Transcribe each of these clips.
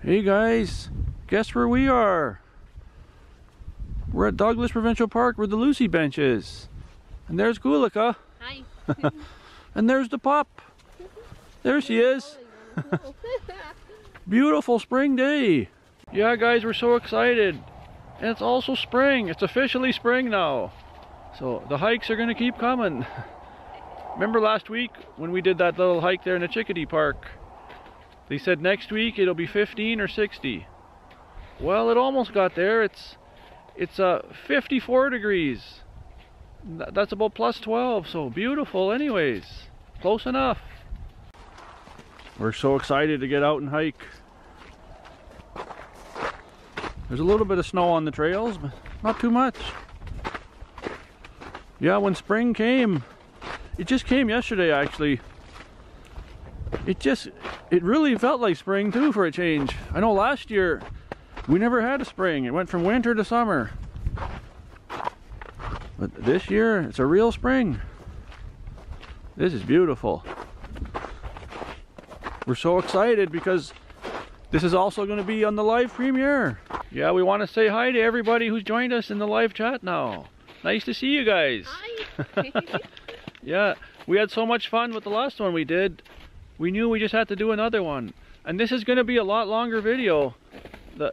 Hey guys, guess where we are? We're at Douglas Provincial Park where the Lucy bench is. And there's Gulika. Hi. And there's the pup. There she is. Beautiful spring day. Yeah guys, we're so excited. And it's also spring. It's officially spring now. So the hikes are gonna keep coming. Remember last week when we did that little hike there in the Chickadee Park? They said next week it'll be 15 or 60. Well, it almost got there. It's 54 degrees. That's about plus 12, so beautiful anyways. Close enough. We're so excited to get out and hike. There's a little bit of snow on the trails, but not too much. Yeah, when spring came, it just came yesterday actually. It really felt like spring too for a change. I know last year we never had a spring. It went from winter to summer. But this year it's a real spring. This is beautiful. We're so excited because this is also going to be on the live premiere. Yeah, we want to say hi to everybody who's joined us in the live chat now. Nice to see you guys. Hi. Yeah, we had so much fun with the last one we did. We knew we just had to do another one. And this is going to be a lot longer video.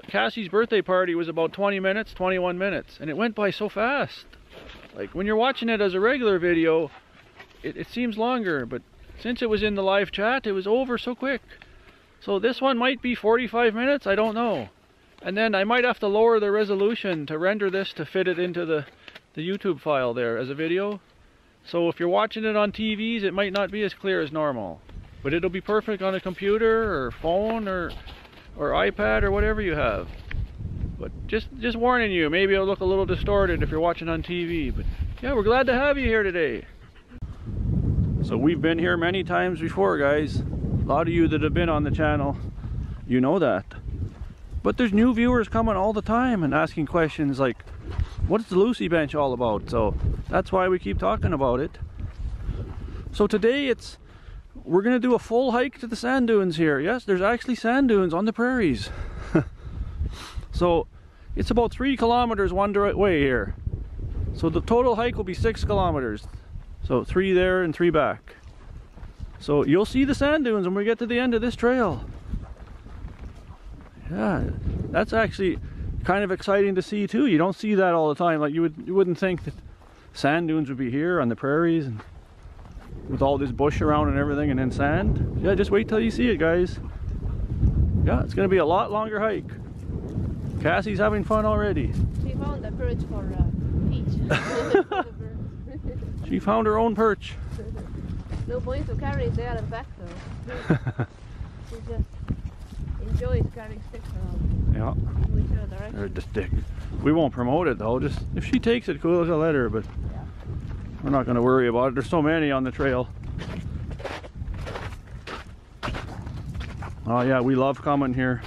Cassie's birthday party was about 20 minutes, 21 minutes. And it went by so fast. Like when you're watching it as a regular video, it seems longer. But since it was in the live chat, it was over so quick. So this one might be 45 minutes, I don't know. And then I might have to lower the resolution to render this to fit it into the YouTube file there as a video. So if you're watching it on TVs, it might not be as clear as normal. But it'll be perfect on a computer or phone or iPad or whatever you have. But just warning you, maybe it'll look a little distorted if you're watching on TV. But yeah, we're glad to have you here today. So we've been here many times before, guys. A lot of you that have been on the channel, you know that. But there's new viewers coming all the time and asking questions like, what's the Lucy bench all about? So that's why we keep talking about it. So today we're gonna do a full hike to the sand dunes here. Yes, there's actually sand dunes on the prairies. So it's about 3 kilometers one way here. So the total hike will be 6 kilometers. So 3 there and 3 back. So you'll see the sand dunes when we get to the end of this trail. Yeah, that's actually kind of exciting to see too. You don't see that all the time. Like you wouldn't think that sand dunes would be here on the prairies and with all this bush around and everything and then sand. Yeah, just wait till you see it, guys. Yeah, it's gonna be a lot longer hike. Cassie's having fun already. She found a perch for peach. She found her own perch. No point to carry it there and back though. She just enjoys carrying sticks around. Yeah. Whichever direction. There's the stick. We won't promote it though. Just if she takes it, cool, I'll let her. But Yeah. we're not going to worry about it. There's so many on the trail. Oh yeah, we love coming here.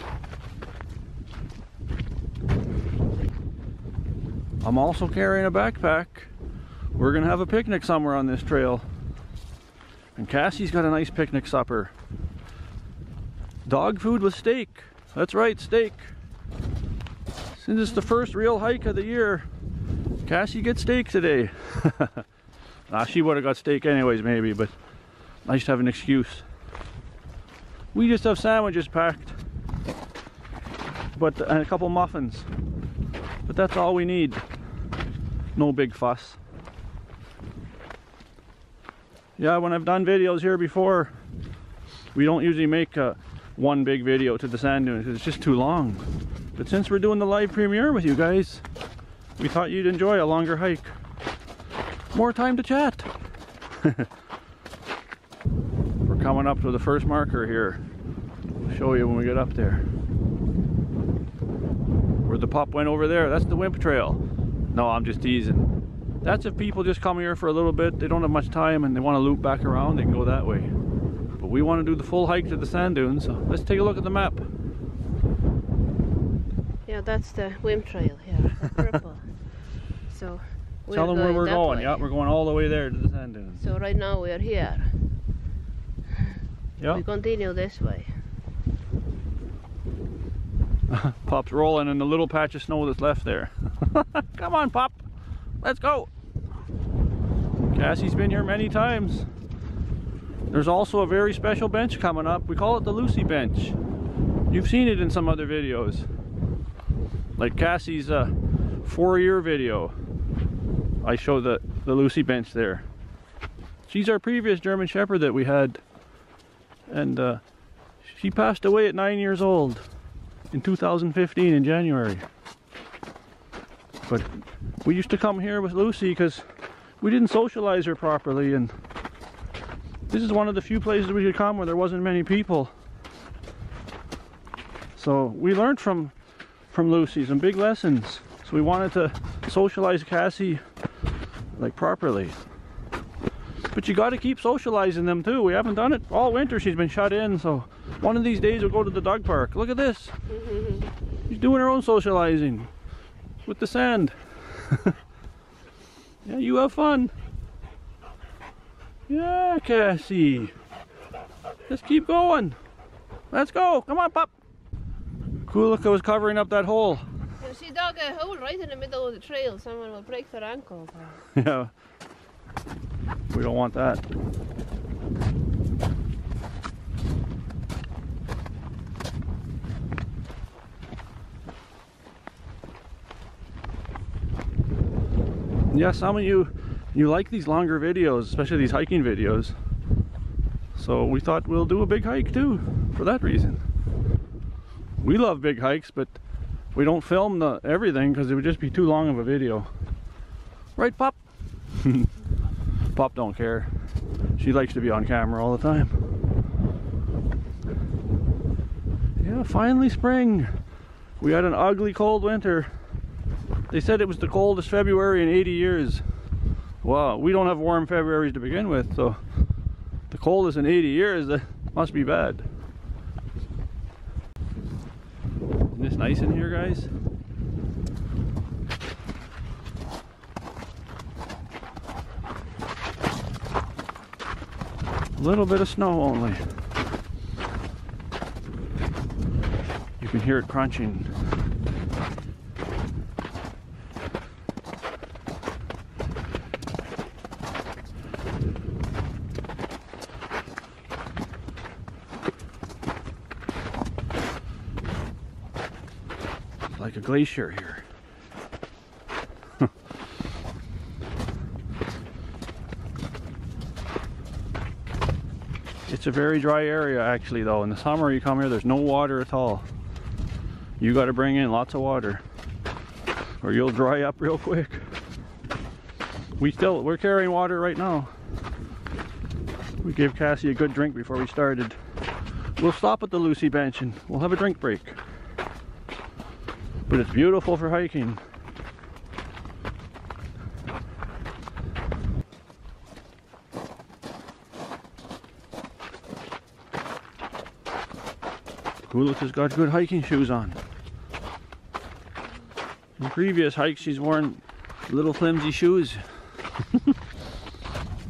I'm also carrying a backpack. We're gonna have a picnic somewhere on this trail. And Cassie's got a nice picnic supper. Dog food with steak. That's right, steak. Since it's the first real hike of the year, Cassie gets steak today. She would have got steak anyways maybe, but nice to have an excuse. We just have sandwiches packed. And a couple muffins. But that's all we need. No big fuss. Yeah, when I've done videos here before, we don't usually make one big video to the sand dunes because it's just too long. But since we're doing the live premiere with you guys, we thought you'd enjoy a longer hike. More time to chat. We're coming up to the first marker here. I'll show you when we get up there. Where the pup went over there, that's the Wimp Trail. No, I'm just teasing. That's if people just come here for a little bit, they don't have much time and they want to loop back around, they can go that way. But we want to do the full hike to the sand dunes, so let's take a look at the map. Yeah, that's the Wimp Trail here, the purple. So Tell them where we're going. Yeah, we're going all the way there to the sand dunes. So right now we are here. Yeah. We continue this way. Pop's rolling in the little patch of snow that's left there. Come on, Pop. Let's go. Cassie's been here many times. There's also a very special bench coming up. We call it the Lucy bench. You've seen it in some other videos. Like Cassie's 4-year video. I show the Lucy bench there. She's our previous German Shepherd that we had. And she passed away at 9 years old in 2015 in January. But we used to come here with Lucy because we didn't socialize her properly, and this is one of the few places we could come where there wasn't many people. So we learned from Lucy some big lessons. So we wanted to socialize Cassie like properly. But you got to keep socializing them too. We haven't done it all winter. She's been shut in, so one of these days we'll go to the dog park. Look at this. She's doing her own socializing with the sand. Yeah, you have fun. Yeah, Cassie. Let's keep going. Let's go. Come on, Pop. Kulika was covering up that hole. Yeah, she dug a hole right in the middle of the trail. Someone will break their ankle. Yeah. We don't want that. Yeah, some of you like these longer videos, especially these hiking videos. So we thought we'll do a big hike too, for that reason. We love big hikes, but we don't film everything because it would just be too long of a video. Right, Pop? Pop don't care. She likes to be on camera all the time. Yeah, finally spring. We had an ugly cold winter. They said it was the coldest February in 80 years. Wow, we don't have warm Februaries to begin with, so the coldest in 80 years, that must be bad. Isn't this nice in here, guys? A little bit of snow only. You can hear it crunching. Like a glacier here. It's a very dry area actually though. In the summer you come here, there's no water at all. You got to bring in lots of water or you'll dry up real quick. We're carrying water right now. We gave Cassie a good drink before we started. We'll stop at the Lucy bench and we'll have a drink break. But it's beautiful for hiking. Kulika's got good hiking shoes on. In previous hikes she's worn little flimsy shoes.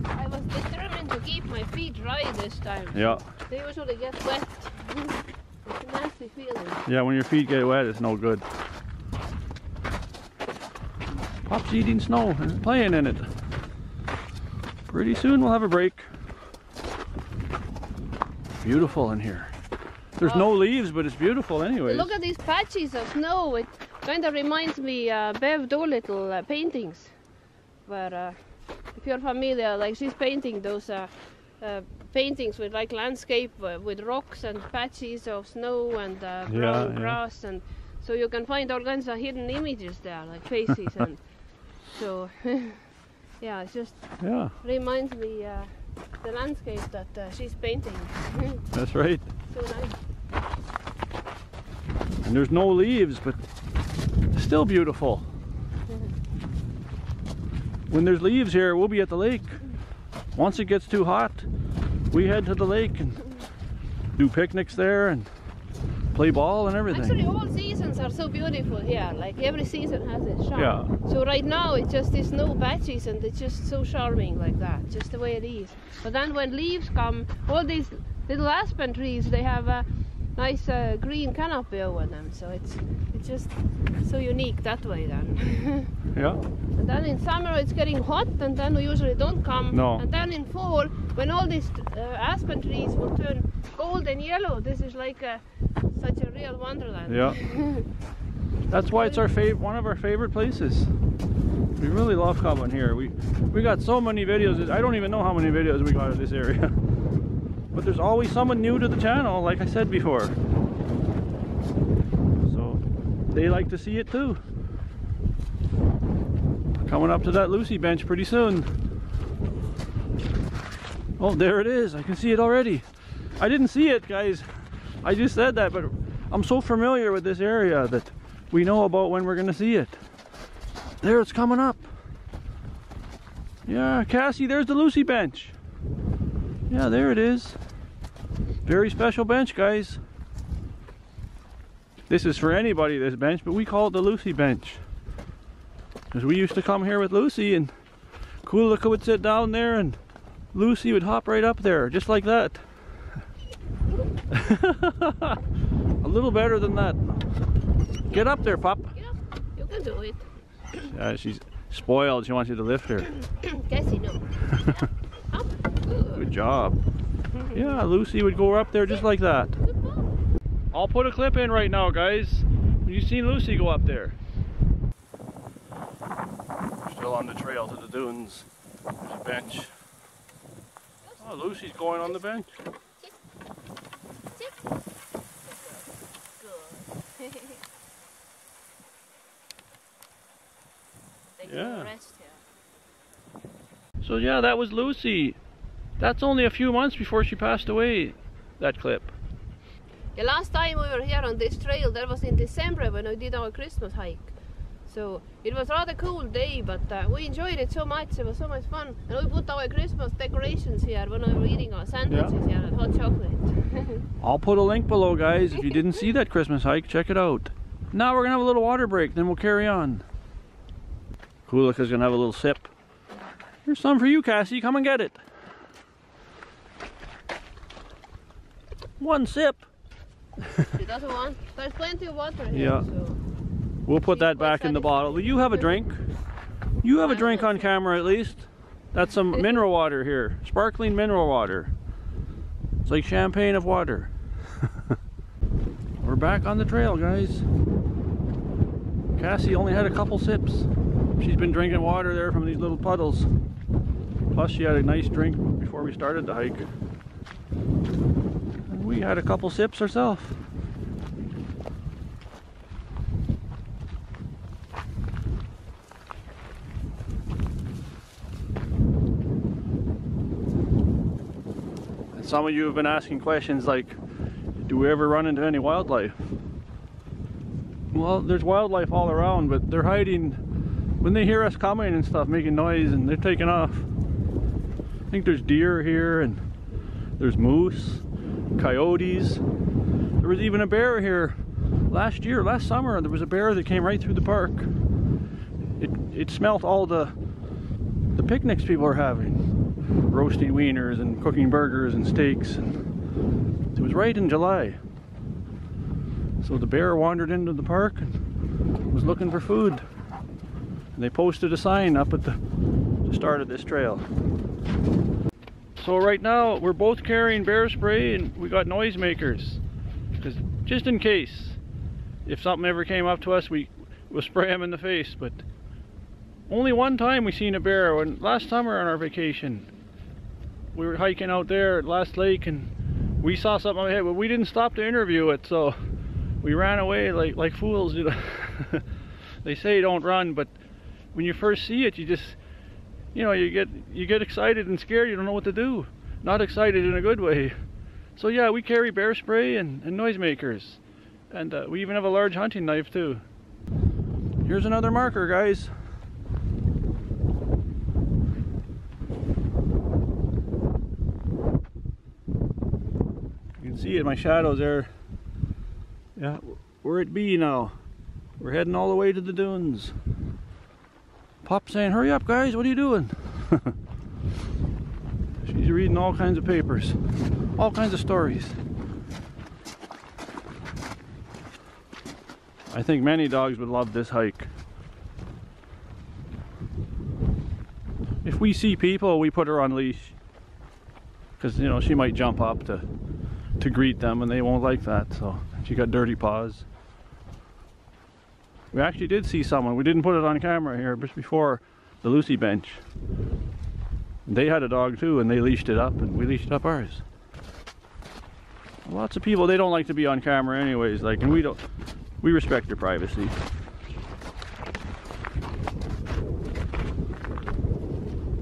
I was determined to keep my feet dry this time. Yeah. They usually get wet. It's a nasty feeling. Yeah, when your feet get wet it's no good. Pop's eating snow and playing in it. Pretty soon we'll have a break. Beautiful in here. There's no leaves, but it's beautiful anyways. Look at these patches of snow. It kind of reminds me Bev Doolittle paintings. But if you're familiar, like she's painting those paintings with like landscape with rocks and patches of snow and brown grass, and so you can find all kinds of hidden images there, like faces and so yeah, it just reminds me the landscape that she's painting. That's right. So nice. And there's no leaves, but it's still beautiful. When there's leaves here, we'll be at the lake. Once it gets too hot, we head to the lake and do picnics there and play ball and everything. Actually, all seasons are so beautiful here. Like every season has its charm. Yeah. So right now it's just these snow patches and it's just so charming like that, just the way it is. But then when leaves come, all these little aspen trees, they have nice green canopy over them, so it's just so unique that way then. Yeah. And then in summer it's getting hot, and then we usually don't come. No. And then in fall, when all these aspen trees will turn gold and yellow, this is like such a real wonderland. Yeah. That's why it's our one of our favorite places. We really love coming here. We got so many videos. I don't even know how many videos we got of this area. But there's always someone new to the channel, like I said before. So they like to see it too. Coming up to that Lucy bench pretty soon. Oh, there it is. I can see it already. I didn't see it, guys. I just said that, but I'm so familiar with this area that we know about when we're going to see it. There, it's coming up. Yeah, Cassie, there's the Lucy bench. Yeah, there it is. Very special bench, guys. This is for anybody, this bench, but we call it the Lucy bench. Because we used to come here with Lucy, and Kulika would sit down there and Lucy would hop right up there, just like that. A little better than that. Get up there, pup. Get up. You can do it. She's spoiled. She wants you to lift her. Cassie, no. Up. Good job. Yeah, Lucy would go up there just like that. I'll put a clip in right now, guys. You've seen Lucy go up there. Still on the trail to the dunes. There's a bench. Oh, Lucy's going on the bench. Sit. Good. Yeah. Rest here. So yeah, that was Lucy. That's only a few months before she passed away, that clip. The last time we were here on this trail, that was in December when we did our Christmas hike. So it was rather cool day, but we enjoyed it so much. It was so much fun. And we put our Christmas decorations here when we were eating our sandwiches here and hot chocolate. I'll put a link below, guys. If you didn't see that Christmas hike, check it out. Now we're going to have a little water break, then we'll carry on. Kulika's going to have a little sip. Here's some for you, Cassie. Come and get it. One sip. She doesn't want. There's plenty of water here. Yeah. So we'll put that back in the bottle. Will you have a drink? You have a drink on camera at least. That's some mineral water here. Sparkling mineral water. It's like champagne of water. We're back on the trail, guys. Cassie only had a couple sips. She's been drinking water there from these little puddles. Plus she had a nice drink before we started the hike. And we had a couple sips ourselves. And some of you have been asking questions like, do we ever run into any wildlife? Well, there's wildlife all around, but they're hiding when they hear us coming and stuff, making noise, and they're taking off. I think there's deer here, and there's moose, coyotes. There was even a bear here last summer. There was a bear that came right through the park. It smelt all the picnics people are having, roasting wieners and cooking burgers and steaks. And it was right in July. So the bear wandered into the park and was looking for food. And they posted a sign up at the start of this trail. So right now we're both carrying bear spray, and we got noisemakers, because just in case if something ever came up to us, we'll spray them in the face. But only one time we seen a bear, when last summer on our vacation we were hiking out there at Last Lake, and we saw something ahead, but we didn't stop to interview it, so we ran away like fools, you know. They say don't run, but when you first see it, you just, you know, you get excited and scared. You don't know what to do. Not excited in a good way. So yeah, we carry bear spray and noisemakers, and we even have a large hunting knife too. Here's another marker, guys. You can see it, my shadows there. Yeah, where it be now. We're heading all the way to the dunes. Pop saying, hurry up guys, what are you doing? She's reading all kinds of papers, all kinds of stories. I think many dogs would love this hike. If we see people, we put her on leash. Because, you know, she might jump up to greet them and they won't like that. So she got dirty paws. We actually did see someone. We didn't put it on camera here just before the Lucy bench. They had a dog too and they leashed it up and we leashed up ours. Lots of people, they don't like to be on camera anyways, like, and we respect their privacy.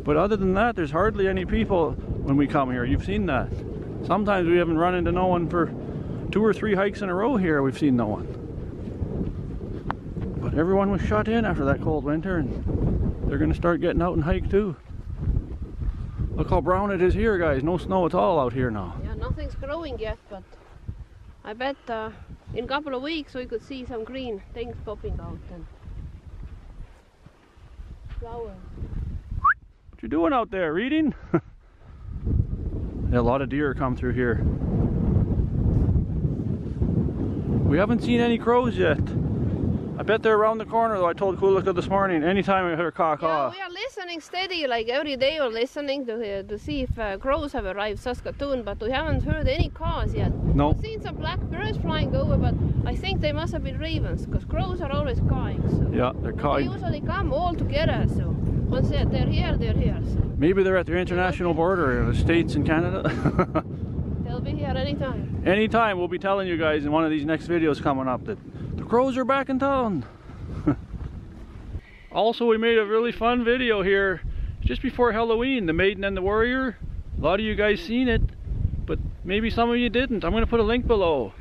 But other than that, there's hardly any people when we come here. You've seen that. Sometimes we haven't run into no one for 2 or 3 hikes in a row here. We've seen no one. But everyone was shut in after that cold winter and they're going to start getting out and hike too. Look how brown it is here, guys. No snow at all out here now. Yeah, nothing's growing yet, but I bet in a couple of weeks we could see some green things popping out and flowers. What you doing out there, reading? Yeah, a lot of deer come through here. We haven't seen any crows yet. I bet they're around the corner though. I told Kulika this morning, anytime I hear caw-caw. Yeah, we are listening steady, like every day we're listening to see if crows have arrived Saskatoon, but we haven't heard any caws yet. No. We've seen some black birds flying over, but I think they must have been ravens, because crows are always cawing. So. Yeah, they're cawing. They usually come all together, so once they're here, they're here. So. Maybe they're at their international border in the States and Canada. They'll be here anytime. Anytime. We'll be telling you guys in one of these next videos coming up that the crows are back in town. Also, we made a really fun video here just before Halloween, the Maiden and the Warrior. A lot of you guys seen it, but maybe some of you didn't. I'm going to put a link below.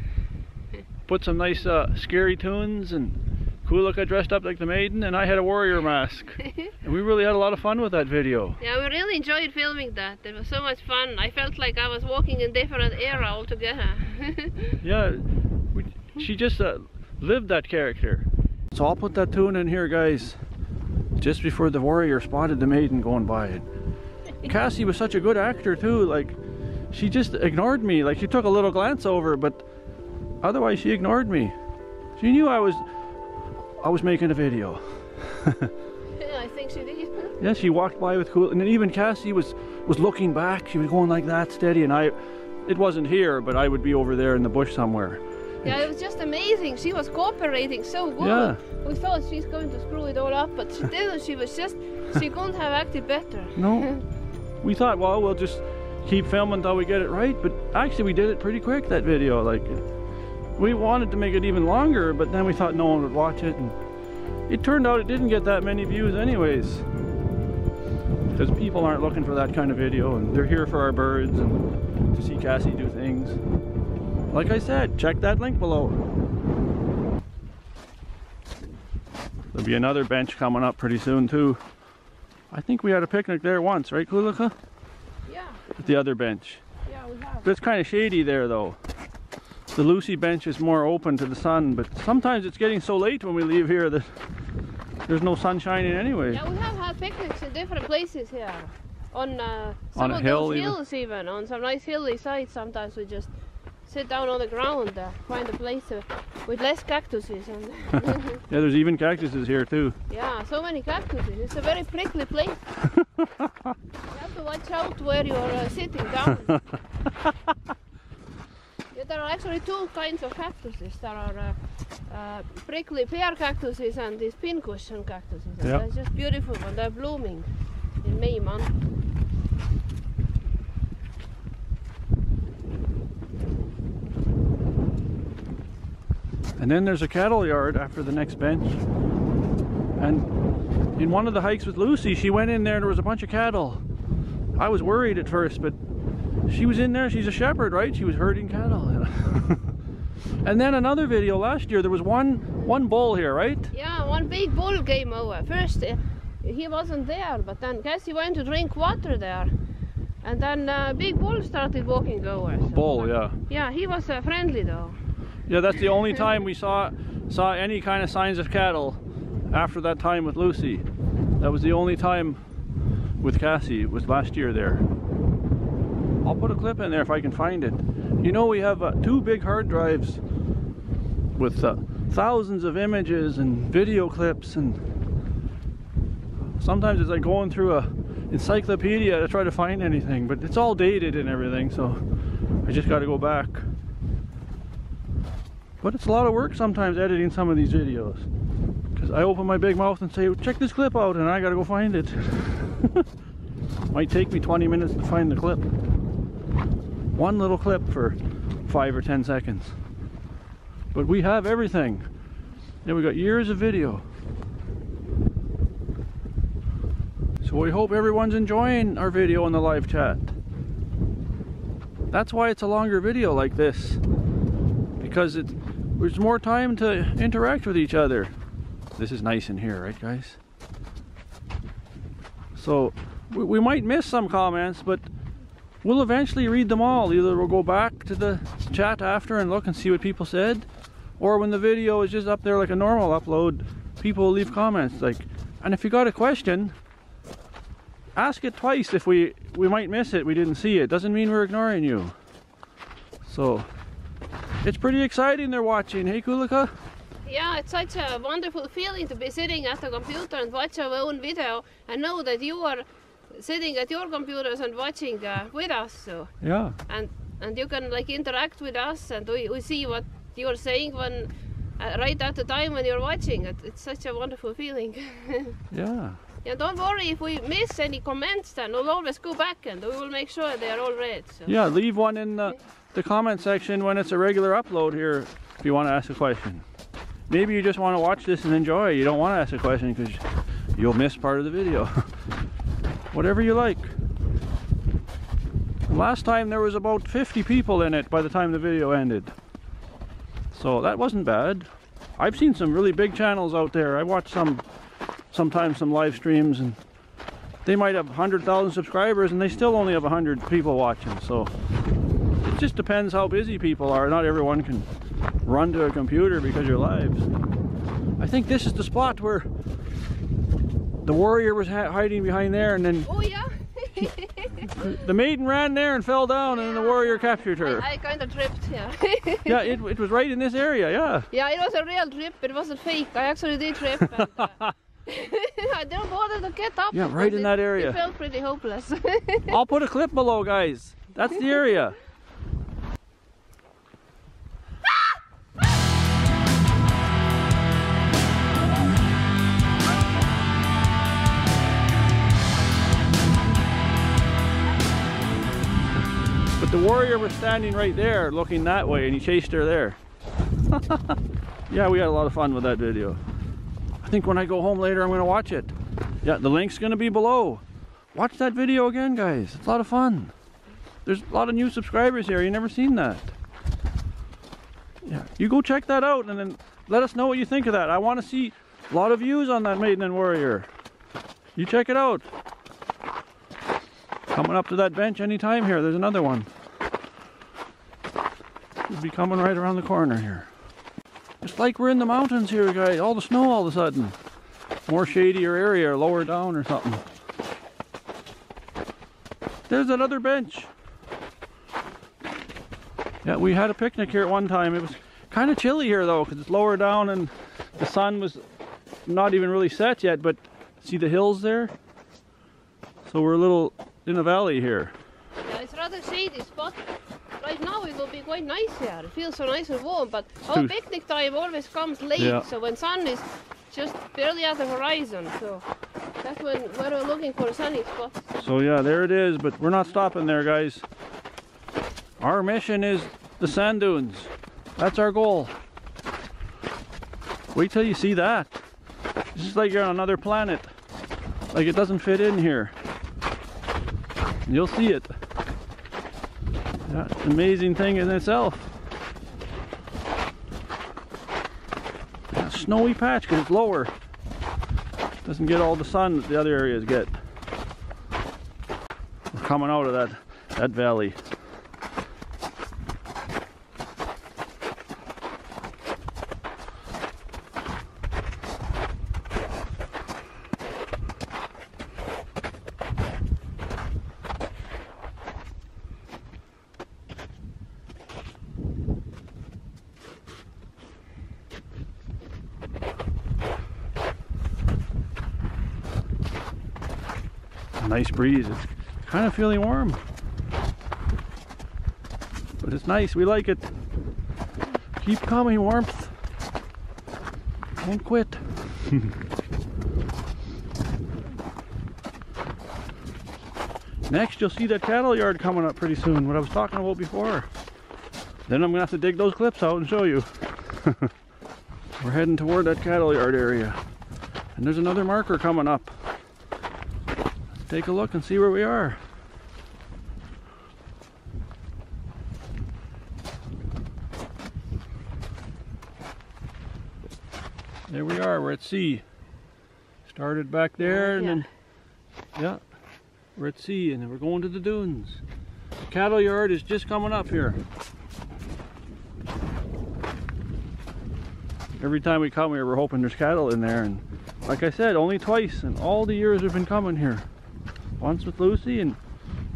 Put some nice scary tunes, and Kulika dressed up like the Maiden and I had a warrior mask. And we really had a lot of fun with that video. Yeah, we really enjoyed filming that. It was so much fun. I felt like I was walking in a different era altogether. Yeah, she just lived that character. So I'll put that tune in here, guys, just before the warrior spotted the Maiden going by. Cassie was such a good actor too. Like, she just ignored me. Like, she took a little glance over, but otherwise she ignored me. She knew I was making a video. Yeah, I think she did. Yeah, she walked by with cool, and then even Cassie was looking back. She was going like that, steady, and it wasn't here, but I would be over there in the bush somewhere. Yeah, it was just amazing. She was cooperating so good. Yeah. We thought she's going to screw it all up, but she didn't. She couldn't have acted better. No. We thought, well, we'll just keep filming until we get it right, but actually we did it pretty quick, that video. Like, we wanted to make it even longer, but then we thought no one would watch it, and it turned out it didn't get that many views anyways. Because people aren't looking for that kind of video, and they're here for our birds and to see Cassie do things. Like I said, check that link below. There'll be another bench coming up pretty soon too. I think we had a picnic there once, right, Kulika? Yeah. At the other bench. Yeah, we have. But it's kind of shady there though. The Lucy bench is more open to the sun, but sometimes it's getting so late when we leave here that there's no sun shining anyway. Yeah, we have had picnics in different places here. On some On a of hill those even? hills even. On some nice hilly sites, sometimes we just sit down on the ground, find a place with less cactuses. And Yeah, there's even cactuses here too. yeah, so many cactuses. It's a very prickly place. You have to watch out where you're sitting down. Yeah, there are actually 2 kinds of cactuses. There are prickly pear cactuses and these pincushion cactuses. And Yep. they're just beautiful when they're blooming in May month. And then there's a cattle yard after the next bench. And in one of the hikes with Lucy, she went in there and there was a bunch of cattle. I was worried at first, but she was in there. She's a shepherd, right? She was herding cattle. And then another video last year, there was one bull here, right? Yeah, one big bull came over. First, he wasn't there, but then Cassie went to drink water there. And then big bull started walking over. So, Bull, yeah. Yeah, he was friendly though. Yeah, that's the only time we saw any kind of signs of cattle after that time with Lucy. That was the only time with Cassie. It was last year there. I'll put a clip in there if I can find it. You know, we have 2 big hard drives with thousands of images and video clips, and sometimes it's like going through a encyclopedia to try to find anything, but it's all dated and everything, so I just got to go back. But it's a lot of work sometimes editing some of these videos, because I open my big mouth and say, check this clip out, and I got to go find it. Might take me 20 minutes to find the clip. One little clip for 5 or 10 seconds. But we have everything. Yeah, we got years of video. So we hope everyone's enjoying our video in the live chat. That's why it's a longer video like this, because there's more time to interact with each other. This is nice in here, right guys? So we might miss some comments, but we'll eventually read them all. Either we'll go back to the chat after and look and see what people said, or when the video is just up there like a normal upload, people will leave comments. And if you got a question, ask it twice. If we might miss it, we didn't see it, doesn't mean we're ignoring you. So it's pretty exciting they're watching. Hey Kulika? Yeah, it's such a wonderful feeling to be sitting at the computer and watch our own video and know that you are sitting at your computers and watching with us. So yeah, and you can like interact with us, and we see what you're saying when right at the time when you're watching it. It's such a wonderful feeling. Yeah. Yeah, don't worry if we miss any comments, then we'll always go back and we will make sure they are all read. So. Yeah, leave one in the comment section when it's a regular upload here if you want to ask a question. Maybe you just want to watch this and enjoy. You don't want to ask a question because you'll miss part of the video. Whatever you like. Last time there was about 50 people in it by the time the video ended. So that wasn't bad. I've seen some really big channels out there. I watch sometimes some live streams, and they might have 100,000 subscribers and they still only have 100 people watching. So it just depends how busy people are. Not everyone can run to a computer because you're live. I think this is the spot where the warrior was hiding behind there, and then oh yeah. the maiden ran there and fell down, and then the warrior captured her. I kind of tripped, yeah. Yeah, it was right in this area, yeah. Yeah, it was a real trip, it wasn't fake. I actually did trip. And, I didn't bother to get up. Yeah, right in that area. It felt pretty hopeless. I'll put a clip below, guys. That's the area. But the warrior was standing right there looking that way, and he chased her there. Yeah, we had a lot of fun with that video. I think when I go home later I'm going to watch it. Yeah, the link's going to be below. Watch that video again, guys. It's a lot of fun. There's a lot of new subscribers here. You've never seen that. Yeah, you go check that out and then let us know what you think of that. I want to see a lot of views on that maiden and warrior. You check it out. Coming up to that bench anytime here. There's another one. Should be coming right around the corner here. It's like we're in the mountains here, guys. All the snow all of a sudden. More shadier area, lower down or something. There's another bench. Yeah, we had a picnic here at one time. It was kind of chilly here though, because it's lower down and the sun was not even really set yet, but see the hills there? So we're a little in a valley here. Yeah, it's rather shady spot. Right now it will be quite nice here. It feels so nice and warm, but our picnic time always comes late, yeah. So when sun is just barely at the horizon, so that's when we're looking for a sunny spot. So yeah, there it is, but we're not stopping there, guys. Our mission is the sand dunes. That's our goal. Wait till you see that. It's just like you're on another planet. Like it doesn't fit in here. You'll see it. Yeah, it's an amazing thing in itself. Yeah, snowy patch because it's lower. Doesn't get all the sun that the other areas get. We're coming out of that valley. a nice breeze. It's kind of feeling warm. But it's nice, we like it. Keep coming, warmth. Don't quit. Next, you'll see that cattle yard coming up pretty soon, what I was talking about before. Then I'm gonna have to dig those clips out and show you. We're heading toward that cattle yard area. And there's another marker coming up. Let's take a look and see where we are. There we are, we're at sea. Started back there and then, yeah, we're at sea and then we're going to the dunes. The cattle yard is just coming up here. Every time we come here, we're hoping there's cattle in there, and like I said, only twice in all the years we've been coming here. Once with Lucy and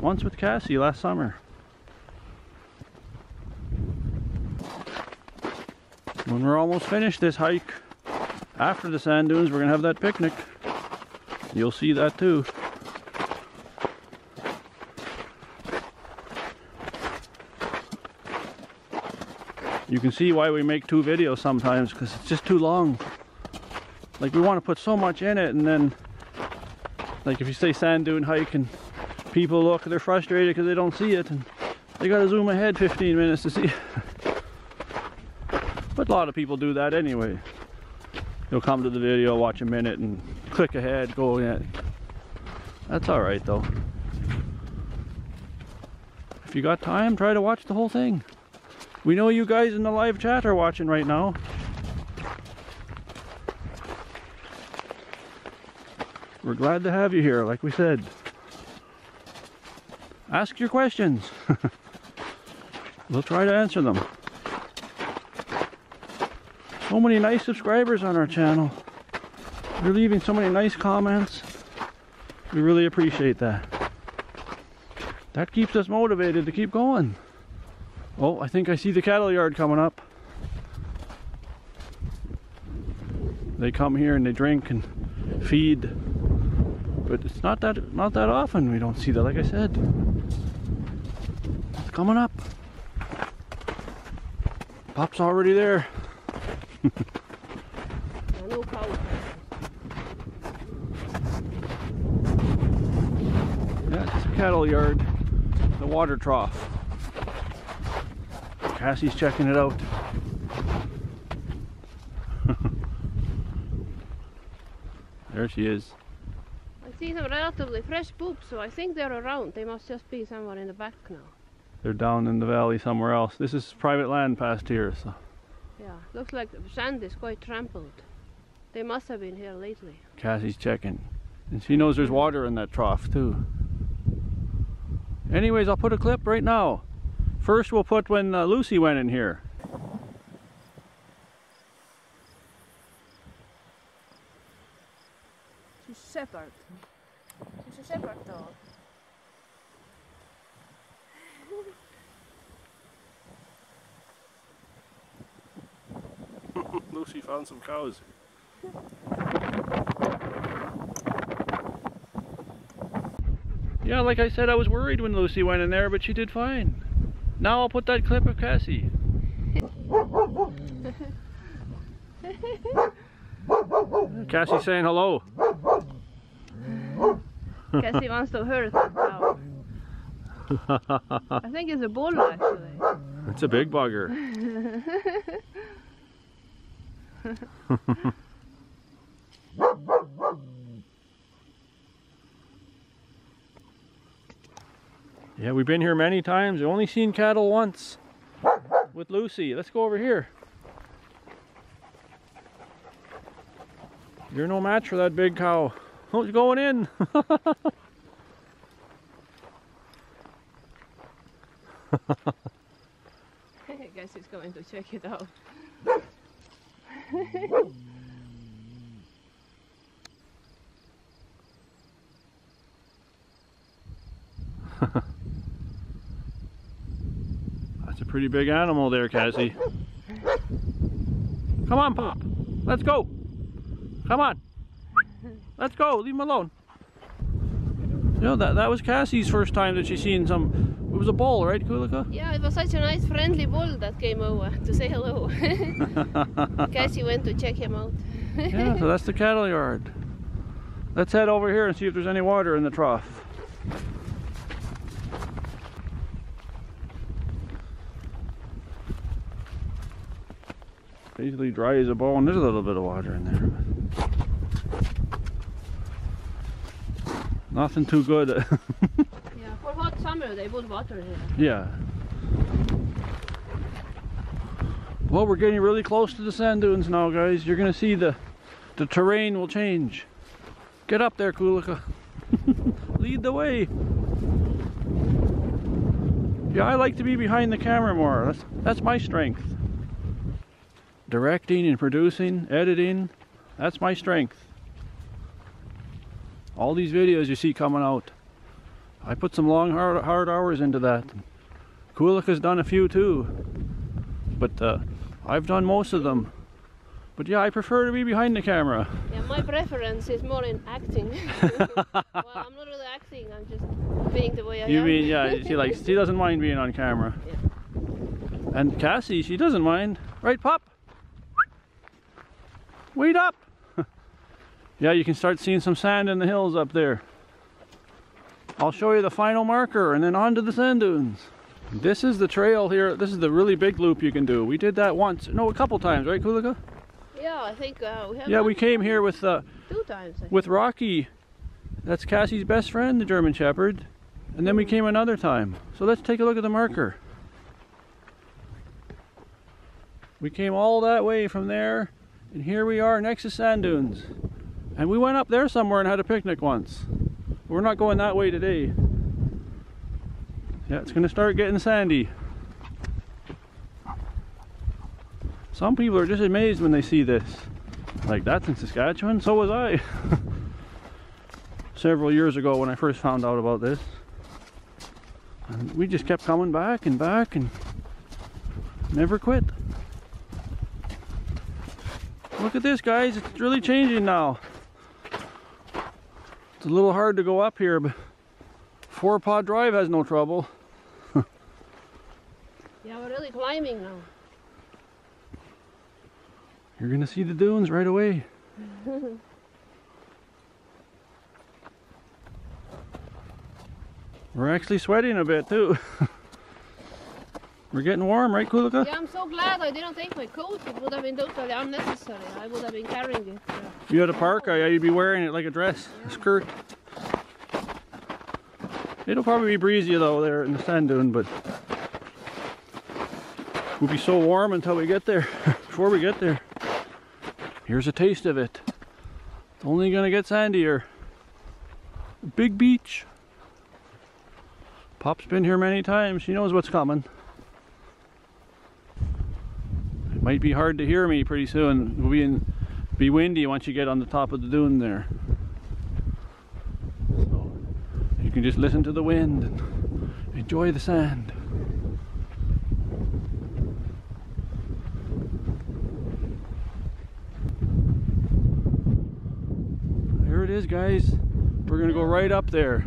once with Cassie last summer. When we're almost finished this hike, after the sand dunes, we're gonna have that picnic. You'll see that too. You can see why we make 2 videos sometimes, because it's just too long. Like, we want to put so much in it, and then, like, if you say sand dune hike and people look, they're frustrated because they don't see it, and they gotta zoom ahead 15 minutes to see it. But a lot of people do that anyway. You'll come to the video, watch a minute, and click ahead, go in. That's alright though. If you got time, try to watch the whole thing. We know you guys in the live chat are watching right now. We're glad to have you here, like we said. Ask your questions. We'll try to answer them. So many nice subscribers on our channel. You're leaving so many nice comments. We really appreciate that. That keeps us motivated to keep going. Oh, I think I see the cattle yard coming up. They come here and they drink and feed, but it's not that often we don't see that. Like I said, it's coming up. Pop's already there. No cows. Yeah, it's a cattle yard. The water trough. Cassie's checking it out. There she is. I see some relatively fresh poops, so I think they're around. They must just be somewhere in the back now. They're down in the valley somewhere else. This is private land past here, so. Yeah, looks like the sand is quite trampled. They must have been here lately. Cassie's checking. And she knows there's water in that trough too. Anyways, I'll put a clip right now. First we'll put when Lucy went in here. She's a shepherd. She's a shepherd dog. Lucy found some cows. Yeah, like I said, I was worried when Lucy went in there, but she did fine. Now I'll put that clip of Cassie. Cassie's saying hello. Cassie wants to hurt the cow. I think it's a bull actually. It's a big bugger. Yeah, we've been here many times. We've only seen cattle once with Lucy. Let's go over here. You're no match for that big cow. Oh, you're going in. I guess he's going to check it out. That's a pretty big animal there, Cassie. Come on, Pop. Let's go. Come on. Let's go. Leave him alone. You know, that was Cassie's first time that she's seen some. It was a bull, right, Kulika? Yeah, it was such a nice friendly bull that came over to say hello. Cassie went to check him out. Yeah, so that's the cattle yard. Let's head over here and see if there's any water in the trough. Basically dry as a bone. There's a little bit of water in there. Nothing too good. Yeah, for hot summer they put water here. Yeah. Well, we're getting really close to the sand dunes now, guys. You're gonna see the terrain will change. Get up there, Kulika. Lead the way. Yeah, I like to be behind the camera more. That's my strength. Directing and producing, editing, that's my strength. All these videos you see coming out, I put some long hard hours into that. Kulika's done a few too, but I've done most of them. But yeah, I prefer to be behind the camera. Yeah, my preference is more in acting. Well, I'm not really acting, I'm just being the way I am. You mean, yeah, she doesn't mind being on camera. Yeah. And Cassie, she doesn't mind. Right, Pop? Wait up! Yeah, you can start seeing some sand in the hills up there. I'll show you the final marker and then on to the sand dunes. This is the trail here. This is the really big loop you can do. We did that once, no, a couple times, right, Kulika? Yeah, I think we have. Yeah, we came here with 2 times. with Rocky. That's Cassie's best friend, the German Shepherd. And then we came another time. So let's take a look at the marker. We came all that way from there, and here we are next to sand dunes. And we went up there somewhere and had a picnic once. We're not going that way today. Yeah, it's gonna start getting sandy. Some people are just amazed when they see this. Like, that's in Saskatchewan? So was I. Several years ago when I first found out about this. And we just kept coming back and never quit. Look at this, guys, it's really changing now. It's a little hard to go up here, but 4-Pod Drive has no trouble. Yeah, we're really climbing now. You're gonna see the dunes right away. We're actually sweating a bit too. We're getting warm, right, Kulika? Yeah, I'm so glad I didn't take my coat. It would have been totally unnecessary. I would have been carrying it. If you had a parka, yeah, you'd be wearing it like a dress, a skirt. It'll probably be breezy though there in the sand dune, but we'll be so warm until we get there. Before we get there. Here's a taste of it. It's only gonna get sandier. Big beach. Pop's been here many times. She knows what's coming. It might be hard to hear me pretty soon. It'll be windy once you get on the top of the dune there. So you can just listen to the wind and enjoy the sand. There it is, guys. We're gonna go right up there.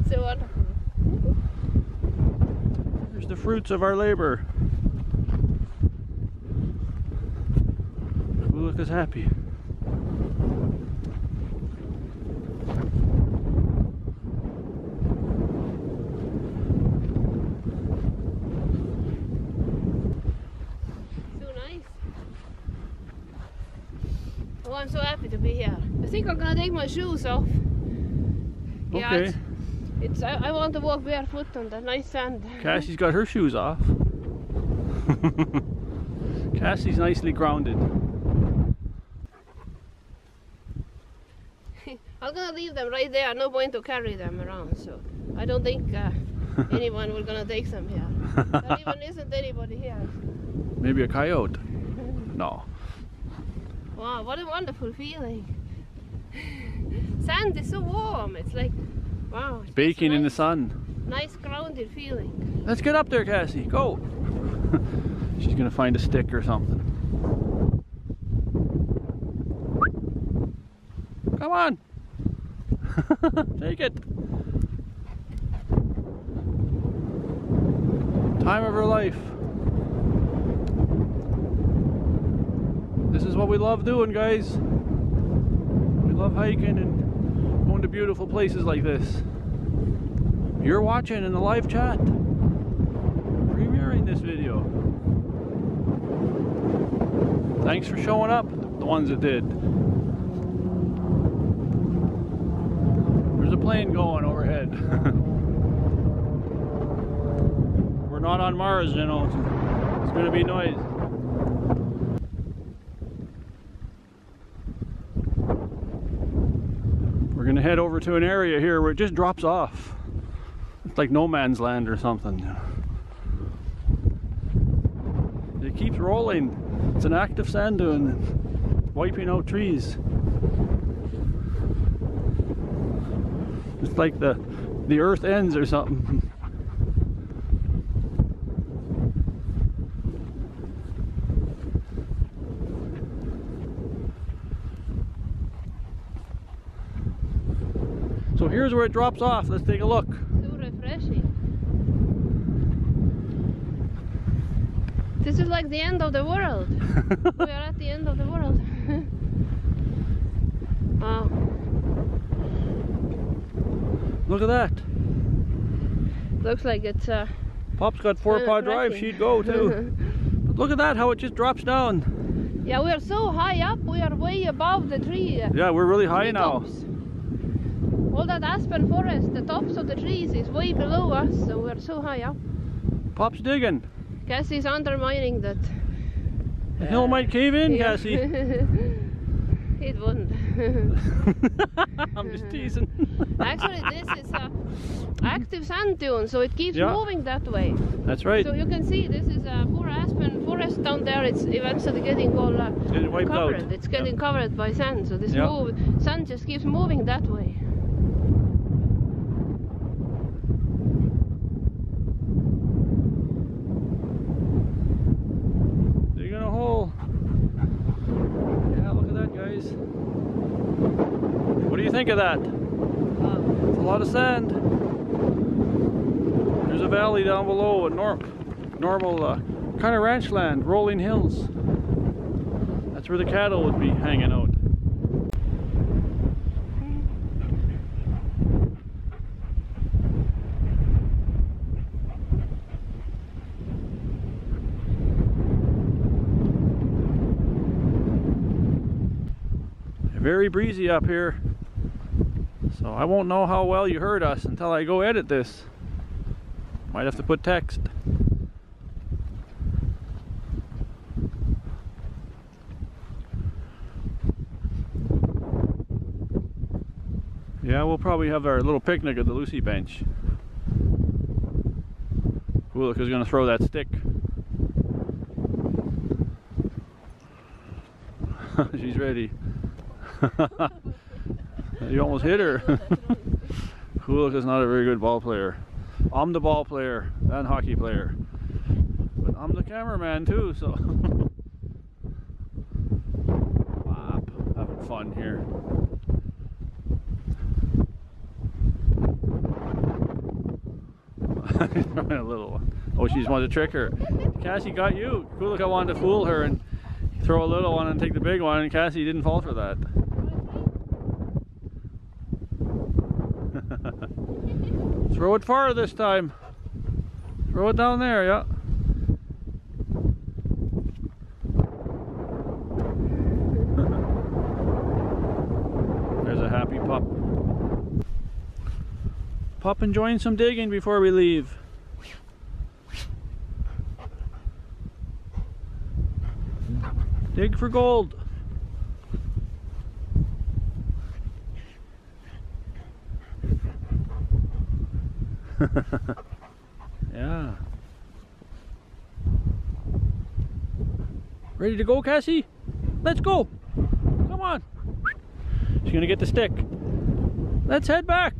So wonderful. There's the fruits of our labor. Kulika's happy. So nice. Oh, I'm so happy to be here. I think I'm gonna take my shoes off. Yeah, Okay. I want to walk barefoot on the nice sand. Cassie's got her shoes off. Cassie's nicely grounded. I'm gonna leave them right there. No point to carry them around. So I don't think anyone will gonna take them here. There even isn't anybody here. Maybe a coyote? No. Wow, what a wonderful feeling. Sand is so warm. It's like, wow. It's Baking in the nice, sun. nice grounded feeling. Let's get up there, Cassie. Go. She's gonna find a stick or something. Come on. Take it. Time of her life. This is what we love doing, guys. We love hiking and going to beautiful places like this. You're watching in the live chat, premiering this video. Thanks for showing up, the ones that did. There's a plane going overhead. We're not on Mars, you know. It's going to be noise. We're going to head over to an area here where it just drops off. It's like no man's land or something. It keeps rolling. It's an active sand dune, wiping out trees. It's like the earth ends or something. So here's where it drops off. Let's take a look. So refreshing. This is like the end of the world. We are at the end of the world. Wow. Look at that. Looks like it's Pop's got 4-paw drive. She'd go too. But look at that, how it just drops down. Yeah, we are so high up. We are way above the tree. Yeah, we're really high now. Tops. All that aspen forest, the tops of the trees is way below us, so we're so high up. Pop's digging. Cassie's undermining that. The hill might cave in, yeah. Cassie. It wouldn't. I'm just teasing. Actually, this is a active sand dune, so it keeps moving that way. That's right. So you can see this is a poor aspen forest down there. It's eventually getting all covered. Out. It's getting covered by sand. So this sand just keeps moving that way. Digging a hole. Yeah, look at that, guys. What do you think of that? It's a lot of sand. There's a valley down below, a normal kind of ranch land, rolling hills. That's where the cattle would be hanging out. Very breezy up here, so I won't know how well you heard us until I go edit this. Might have to put text. Yeah, we'll probably have our little picnic at the Lucy bench. Kulika's gonna throw that stick. She's ready. You almost hit her. Kulika's not a very good ball player. I'm the ball player and hockey player, but I'm the cameraman too, so having fun here. A little one. Oh, she just wanted to trick her. Cassie got you. Kulika wanted to fool her and throw a little one and take the big one, and Cassie didn't fall for that. Throw it far this time. Throw it down there, yeah. There's a happy pup. Pup enjoying some digging before we leave. Dig for gold. Yeah. Ready to go, Cassie? Let's go. Come on. She's gonna get the stick. Let's head back.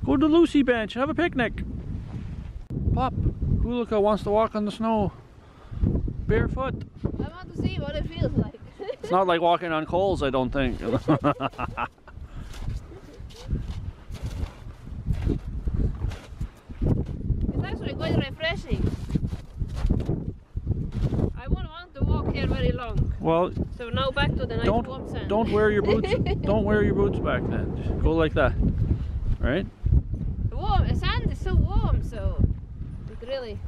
Go to the Lucy bench, have a picnic. Pop, Kulika wants to walk on the snow. Barefoot. I want to see what it feels like. It's not like walking on coals, I don't think. here very long. Well, So now back to the nice warm sand. Don't wear your boots. Don't wear your boots back then. Just go like that, right? Warm. The sand is so warm, so it really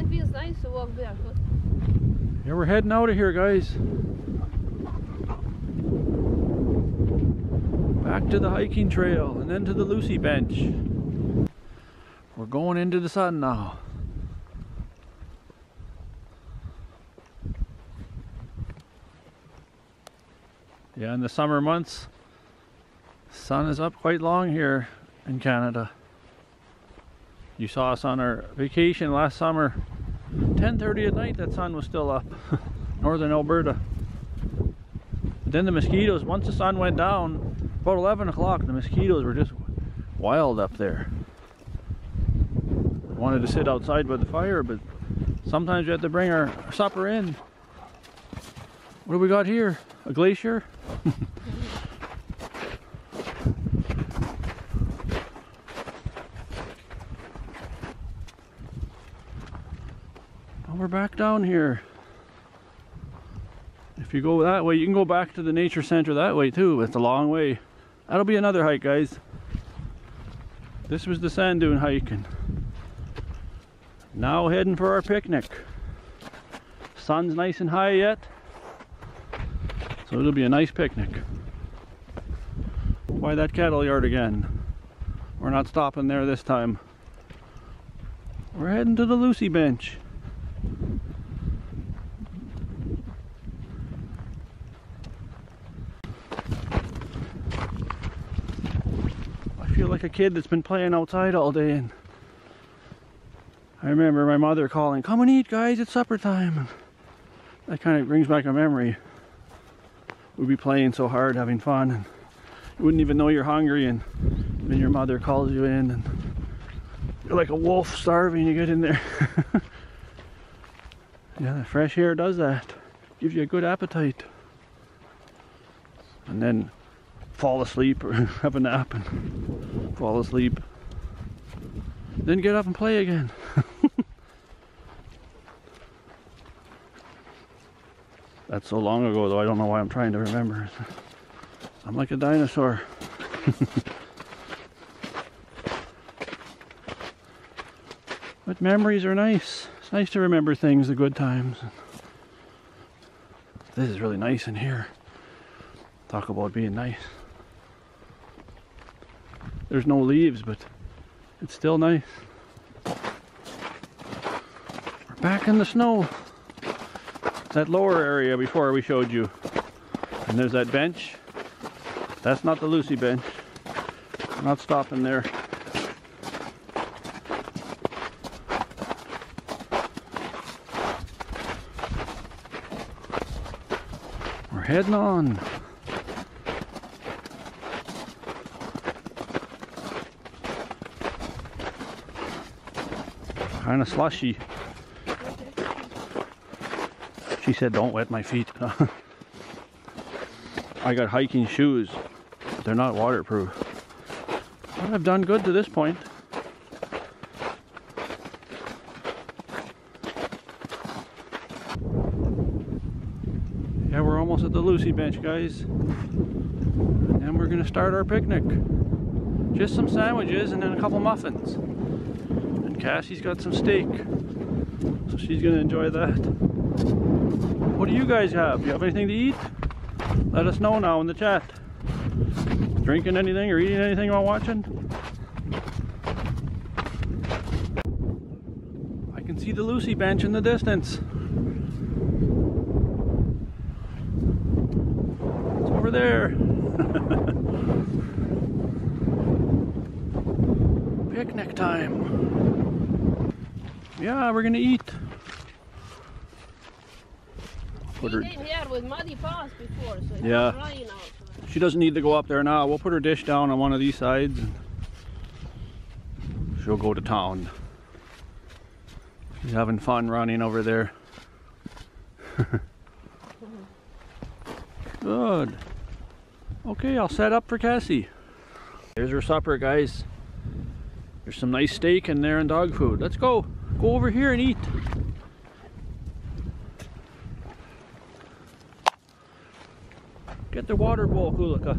feels nice to walk barefoot. Yeah, we're heading out of here, guys. Back to the hiking trail and then to the Lucy bench. We're going into the sun now. Yeah, in the summer months, sun is up quite long here in Canada. You saw us on our vacation last summer. 10:30 at night, that sun was still up. Northern Alberta. Then the mosquitoes, once the sun went down, about 11 o'clock, the mosquitoes were just wild up there. Wanted to sit outside by the fire, but sometimes we had to bring our supper in. What do we got here? A glacier? Oh, we're back down here. If you go that way, you can go back to the nature center that way too. It's a long way. That'll be another hike, guys. This was the sand dune hiking. Now heading for our picnic. Sun's nice and high yet, so it'll be a nice picnic. Why that cattle yard again? We're not stopping there this time. We're heading to the Lucy bench. I feel like a kid that's been playing outside all day, and I remember my mother calling, "Come and eat, guys, it's supper time." That kind of brings back a memory. We'd be playing so hard, having fun, and you wouldn't even know you're hungry, and then your mother calls you in, and you're like a wolf starving. You get in there. Yeah, the fresh air does that. Gives you a good appetite. And then fall asleep or have a nap and fall asleep. Then get up and play again. That's so long ago though, I don't know why I'm trying to remember. I'm like a dinosaur. But memories are nice. It's nice to remember things, the good times. This is really nice in here. Talk about being nice. There's no leaves, but it's still nice. We're back in the snow. That lower area before we showed you. And there's that bench. That's not the Lucy bench. I'm not stopping there. We're heading on. Kind of slushy. She said, "Don't wet my feet." I got hiking shoes. They're not waterproof. But I've done good to this point. Yeah, we're almost at the Lucy bench, guys. And then we're gonna start our picnic. Just some sandwiches and then a couple muffins. And Cassie's got some steak, so she's gonna enjoy that. What do you guys have? Do you have anything to eat? Let us know now in the chat. Drinking anything or eating anything while watching? I can see the Lucy bench in the distance. It's over there. Picnic time. Yeah, we're gonna eat. She came here with muddy paws before, so it's yeah. drying out. She doesn't need to go up there now. We'll put her dish down on one of these sides and she'll go to town. She's having fun running over there. Good. Okay, I'll set up for Cassie. Here's her supper, guys. There's some nice steak in there and dog food. Let's go. Go over here and eat. Get the water bowl, Kulika.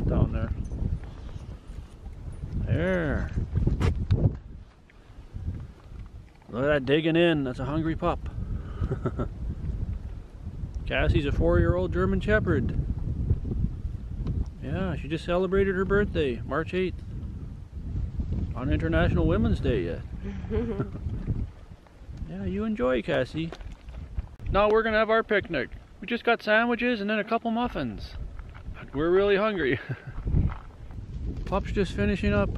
Down there. There. Look at that digging in. That's a hungry pup. Cassie's a 4-year-old German Shepherd. Yeah, she just celebrated her birthday, March 8th. On International Women's Day yet. Yeah, you enjoy, Cassie. Now we're gonna have our picnic. We just got sandwiches and then a couple muffins. We're really hungry. Pup's just finishing up.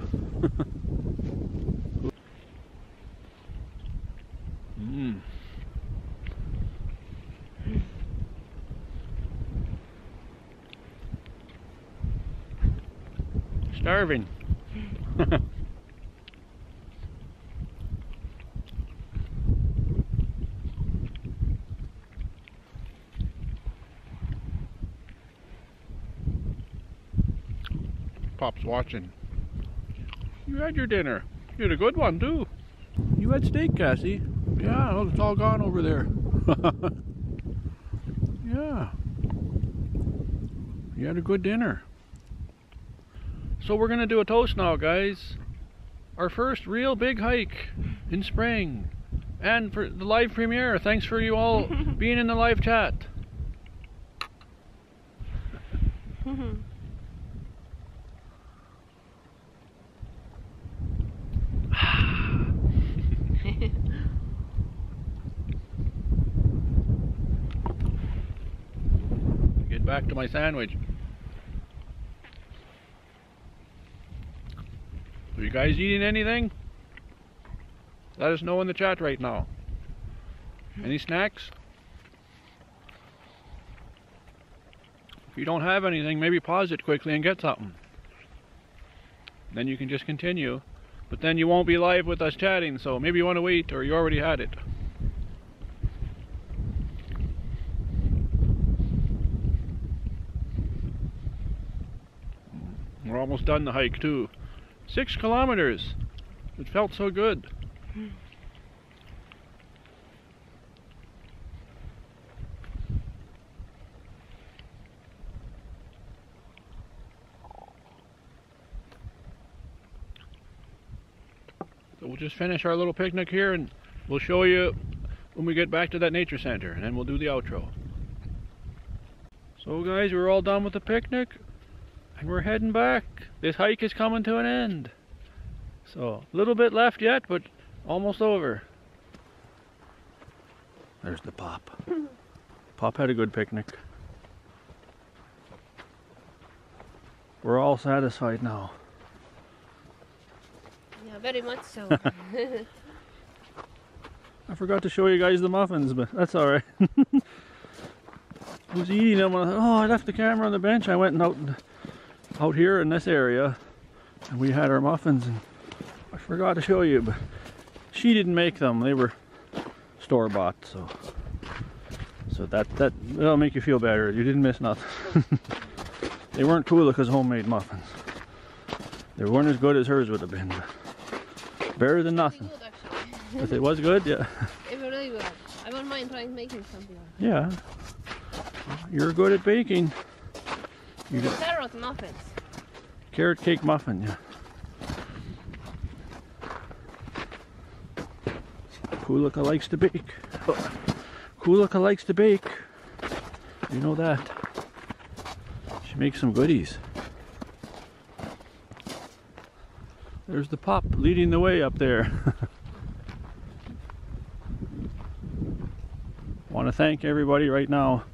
Starving. Pop's watching. You had your dinner. You had a good one too. You had steak, Cassie. Yeah, well, it's all gone over there. Yeah. You had a good dinner. So we're gonna do a toast now, guys. Our first real big hike in spring. And for the live premiere. Thanks for you all being in the live chat. Get back to my sandwich. Are you guys eating anything? Let us know in the chat right now. Any snacks? If you don't have anything, maybe pause it quickly and get something. Then you can just continue. But then you won't be live with us chatting, so maybe you want to wait or you already had it. We're almost done the hike too. 6 kilometers. It felt so good. So we'll just finish our little picnic here and we'll show you when we get back to that nature center, and then we'll do the outro. So guys, we're all done with the picnic and we're heading back. This hike is coming to an end. So a little bit left yet, but almost over. There's the Pop. Pop had a good picnic. We're all satisfied now. Yeah, very much so. I forgot to show you guys the muffins, but that's alright. I was eating them and I left the camera on the bench. I went out here in this area and we had our muffins, and I forgot to show you, but she didn't make them. They were store-bought, so that'll make you feel better. You didn't miss nothing. They weren't Kulika's homemade muffins. They weren't as good as hers would have been, but better than nothing. Good, If it was good, yeah. It was really good. I wouldn't mind trying making something. Yeah. You're good at baking. You got carrot muffins. Carrot cake muffin, yeah. Kulika likes to bake. Kulika likes to bake. You know that. She makes some goodies. There's the Pop leading the way up there. Want to thank everybody right now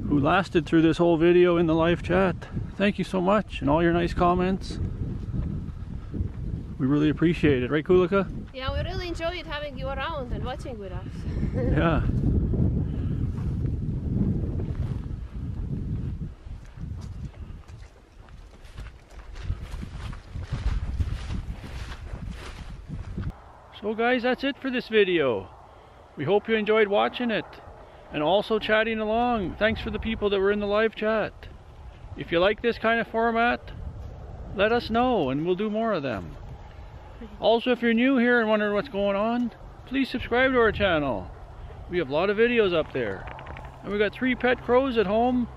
who lasted through this whole video in the live chat. Thank you so much, and all your nice comments. We really appreciate it, right, Kulika? Yeah, we really enjoyed having you around and watching with us. Yeah. So guys, that's it for this video. We hope you enjoyed watching it and also chatting along. Thanks for the people that were in the live chat. If you like this kind of format, let us know and we'll do more of them. Also, if you're new here and wondering what's going on, please subscribe to our channel. We have a lot of videos up there. And we got 3 pet crows at home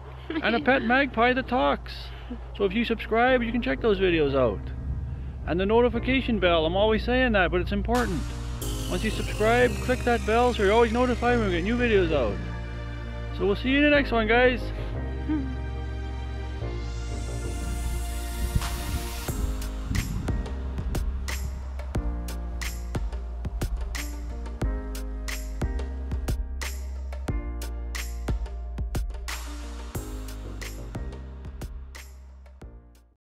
and a pet magpie that talks. So if you subscribe, you can check those videos out. And the notification bell, I'm always saying that, but it's important. Once you subscribe, click that bell so you're always notified when we get new videos out. So we'll see you in the next one, guys.